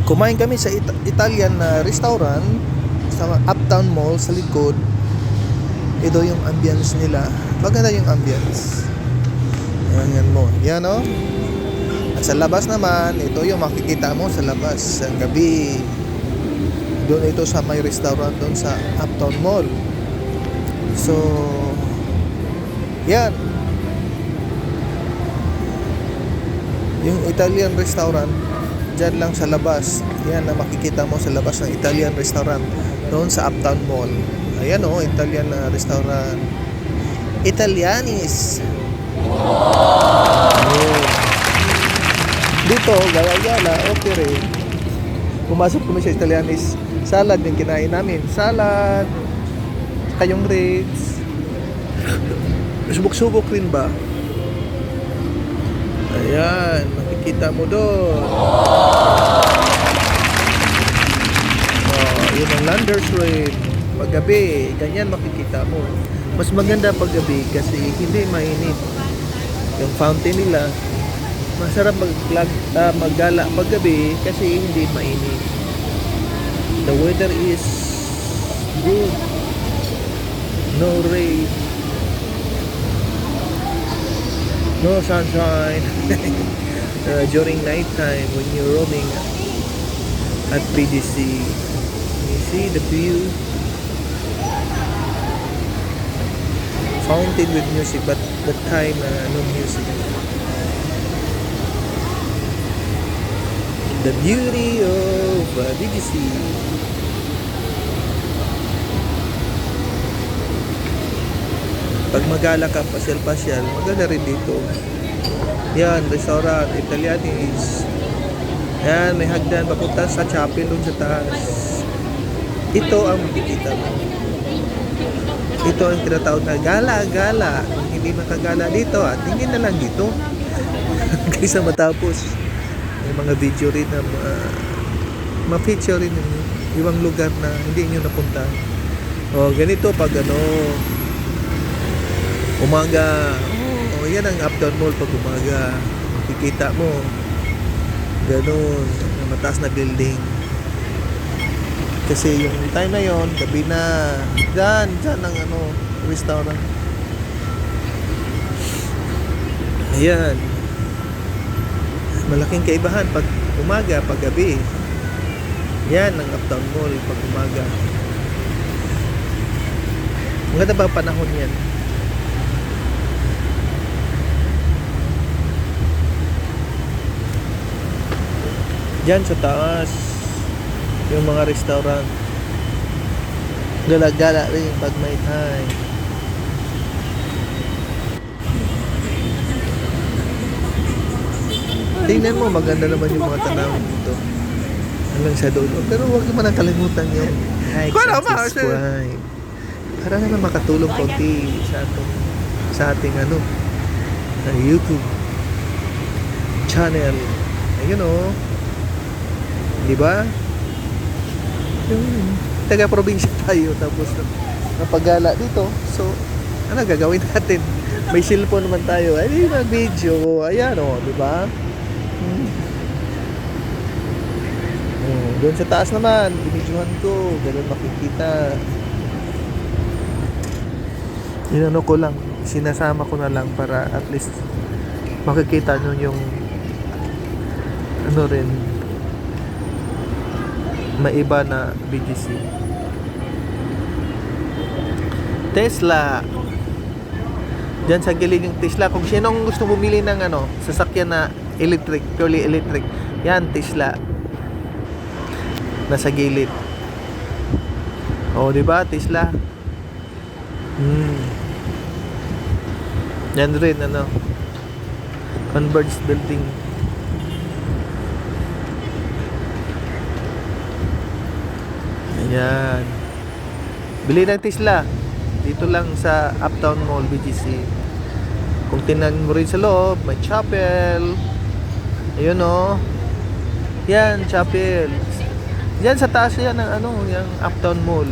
Kumain kami sa Italian na restaurant sa Uptown Mall sa likod. Ito yung ambience nila. Maganda yung ambience. Yan mo. Yan o. At sa labas naman, ito yung makikita mo sa labas sa gabi. Doon ito sa may restaurant doon sa Uptown Mall. So, yan. Yung Italian restaurant, dyan lang sa labas. Yan na makikita mo sa labas ng Italian restaurant doon sa Uptown Mall. Ayan o, Italian na restaurant. Italianis. Ayan. Dito, gala-gala, okay rin. Pumasok kami sa Italianis. Salad yung kinain namin. Salad. Kayong ribs. Subok-subok rin ba? Ayan, makikita mo doon. Oh, yun ang Landers Rib. Paggabi, ganyan makikita mo. Mas maganda paggabi kasi hindi mainit. Yung fountain nila, masarap maggala paggabi kasi hindi mainit. The weather is good. No rain. No sunshine. During night time when you're roaming at BGC, you see the view. Fountain with music, but that time no music. The beauty of BGC. Pag magala ka, pasyal-pasyal, maganda rin dito. Yan, restaurant, Italianis. Yan, may hagdan papunta sa chapel doon sa taas. Ito ang makikita mo. Ito ang tinatawag na gala-gala. Kung hindi makagala dito, at tingin na lang dito. Kaysa matapos. May mga video rin na ma-feature rin yung ibang lugar na hindi nyo napunta. O, ganito pag umaga. Oh, yan ang Uptown Mall pag umaga. Makikita mo. Ganun. Mataas na building. Kasi yung time na yon, gabi na. Dyan ang restaurant. Ayan. Malaking kaibahan pag umaga, pag gabi. Yan ang Uptown Mall pag umaga. Maganda ba panahon yan? Diyan sa taas yung mga restaurant. Gala-gala rin pag may time. Tingnan mo, maganda naman yung mga tanawin dito. Hanggang sa dulo. Pero huwag naman ang kalimutan yung like and subscribe. Para naman makatulong konti sa ating YouTube channel. Ayun o. Di ba? Yung taga-probinsya tayo tapos napagala dito. So, ano gagawin natin? May cellphone naman tayo. Ay, mag-video. Ayan o, di ba? Doon sa taas naman, binidyohan ko. Ganun makikita. Inano ko lang, sinasama ko na lang para at least makikita nyo yung rin maiba na BGC. Tesla. Diyan sa gilid yung Tesla. Kung sinong gusto bumili ng sasakyan na electric, purely electric, yan Tesla. Nasa gilid. Oh, di ba? Tesla. Yan rin Converge building. Ayan. Bili ng Tesla. Dito lang sa Uptown Mall, BGC. Kung tingnan mo rin sa loob, may chapel. Ayun o. Yan, chapel. Yan sa taas yan ng yung Uptown Mall.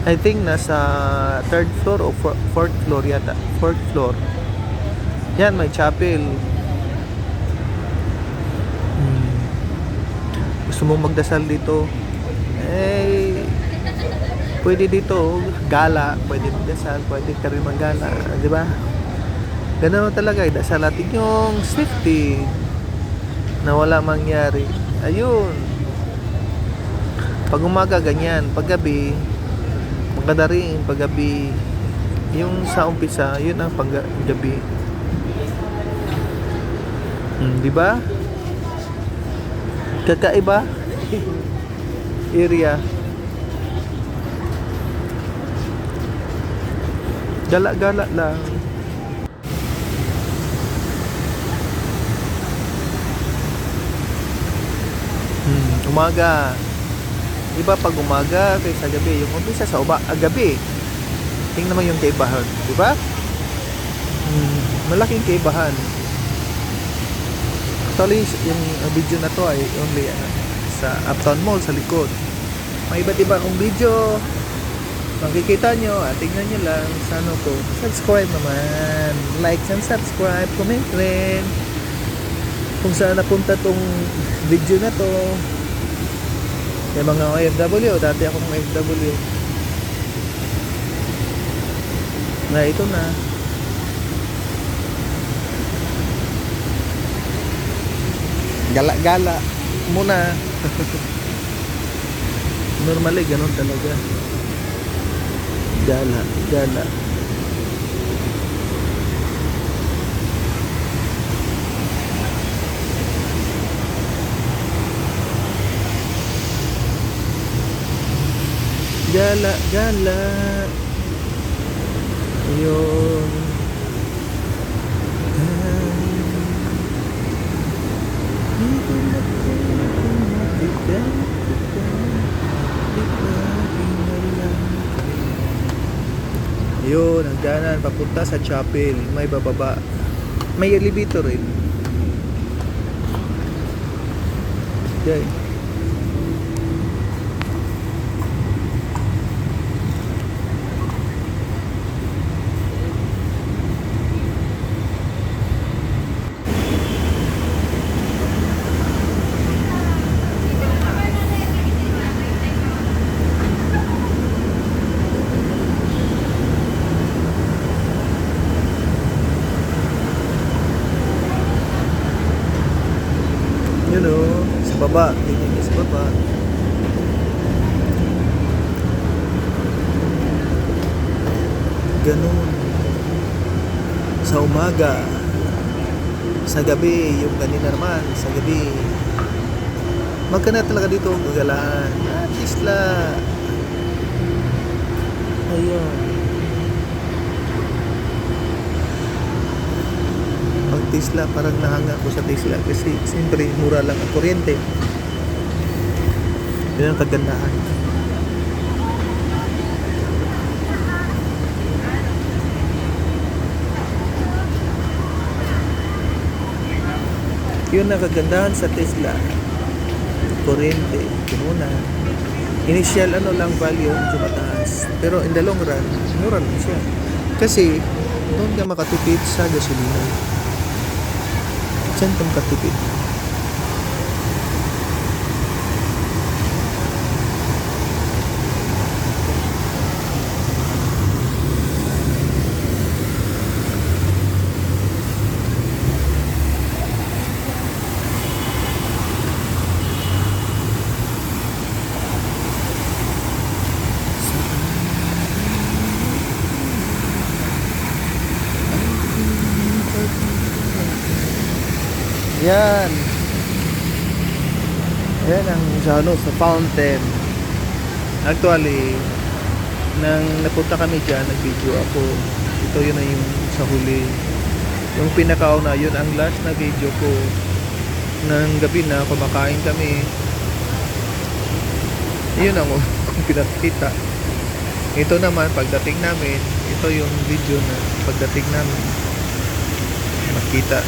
I think nasa 3rd floor o 4th floor yata. 4th floor. Yan, may chapel. gusto mong magdasal dito, eh, pwede dito, gala, pwede magdasal, pwede ka rin maggala, di ba? Ganun talaga, dasal natin yung safety na wala mangyari. Ayun. Pag umaga, ganyan. Pag gabi, maganda rin. Pag gabi, yung sa umpisa, yun ang pag gabi. Di ba? Kakaiba? Area. Gala-gala lang. Umaga. Iba pag umaga kaysa gabi. Yung umpisa sa gabi. Tingnan mo yung kaibahan, di ba? Malaking kaibahan. Actually, yung video na to ay only sa Uptown Mall sa likod. May iba't iba akong video. Makikita nyo, tingnan nyo lang sa ano ko. Subscribe naman. Like and subscribe. Comment rin kung saan napunta tong video na to. May mga OFW. Dati akong OFW. Na ito na. Gala-gala muna. Normally, ganun talaga. Gala. Gala. Ayun. Ayun, hangganan papunta sa chapel. May bababa. May elevator rin. Okay. Yun o, sa baba. Tingnan niyo sa baba. Ganun. Sa umaga. Sa gabi, yung kanina naman, sa gabi. Magkana talaga dito ang gagalaan. Tisla. Ayun. Pag Tesla, parang nahanga ko sa Tesla kasi siyempre mura lang ang kuryente. Yun ang kagandahan. Yun ang kagandahan sa Tesla. Kuryente, muna. Initial lang value medyo mataas. Pero in the long run, mura lang siya. Kasi doon ka makatipid sa gasolina. Diyan ka makatipid. Yan. Ayan ang sa fountain. Actually, nang napunta kami dyan, nag-video ako. Ito yun na yung sa huli. Yung pinakauna, yun ang last na video ko. Nang gabi na, kumakain kami. Yun ang kung pinakita. Ito naman, pagdating namin, ito yung video na pagdating namin. Makita.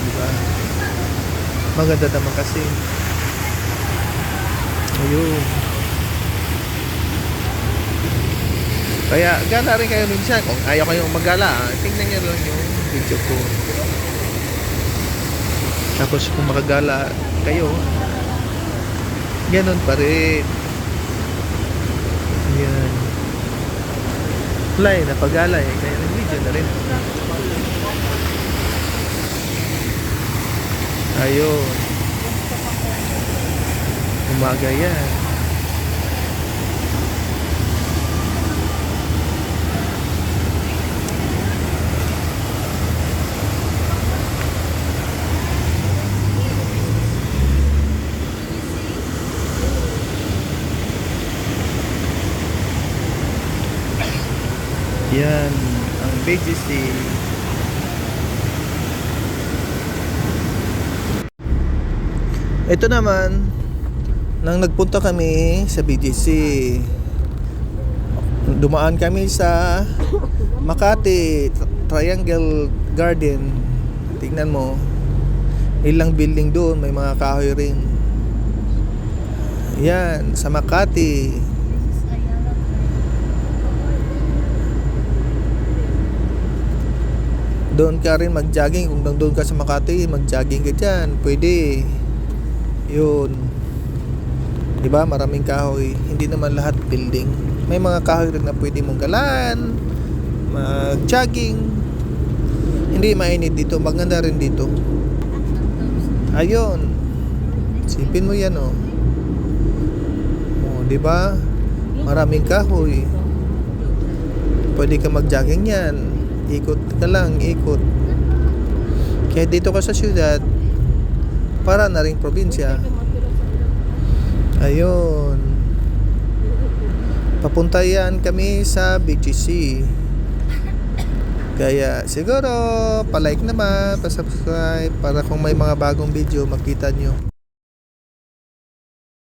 Diba? Maganda naman kasi. Ayun. Kaya gala rin kayo minsan. Kung ayaw kayong maggala, tingnan nyo lang yung video ko. Tapos kung makagala kayo, Ganun pa rin. Yan. Wala eh, napagala eh. Kaya nag-video na rin. Ayun. Umaga yan. Yan, ang BGC. Ito naman, nang nagpunta kami sa BGC, dumaan kami sa Makati Triangle Garden. Tingnan mo, ilang building doon, may mga kahoy rin. Yan, sa Makati. Doon ka rin mag-jogging. Kung doon ka sa Makati, mag-jogging ka dyan. Pwede. Yun. Diba? Maraming kahoy. Hindi naman lahat building. May mga kahoy rin na pwede mong galaan. Mag-jogging. Hindi mainit dito. Maganda rin dito. Ayun. Sipin mo yan, oh. Oh, diba? Maraming kahoy. Pwede ka mag-jogging yan. Ikot ka lang, ikot. Kaya dito ka sa syudad, para na rin probinsya. Ayun. Papunta yan kami sa BGC. Kaya siguro, palike naman, pasubscribe para kung may mga bagong video makita nyo.